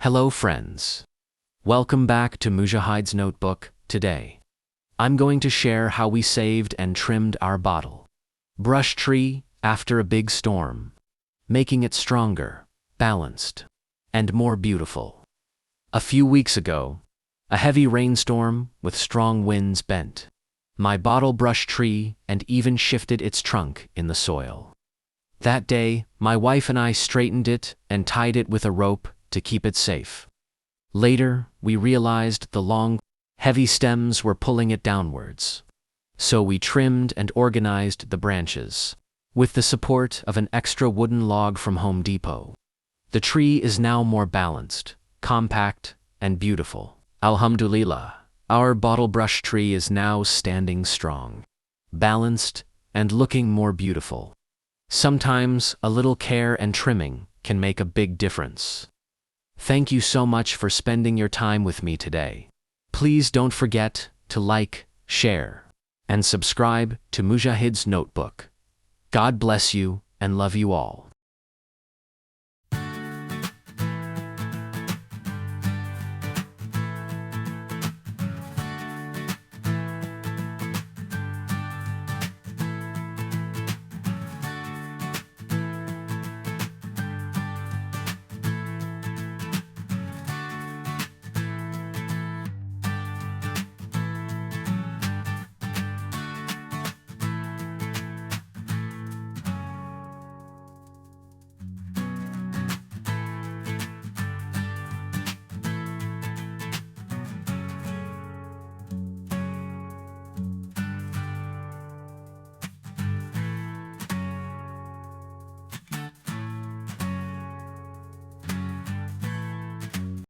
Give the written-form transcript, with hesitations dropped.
Hello friends. Welcome back to Mujahid's Notebook. Today, I'm going to share how we saved and trimmed our bottle brush tree after a big storm, making it stronger, balanced, and more beautiful. A few weeks ago, a heavy rainstorm with strong winds bent my bottle brush tree and even shifted its trunk in the soil. That day, my wife and I straightened it and tied it with a rope to keep it safe. Later, we realized the long, heavy stems were pulling it downwards. So we trimmed and organized the branches, with the support of an extra wooden log from Home Depot. The tree is now more balanced, compact, and beautiful. Alhamdulillah, our bottle brush tree is now standing strong, balanced, and looking more beautiful. Sometimes a little care and trimming can make a big difference. Thank you so much for spending your time with me today. Please don't forget to like, share, and subscribe to Mujahid's Notebook. God bless you and love you all.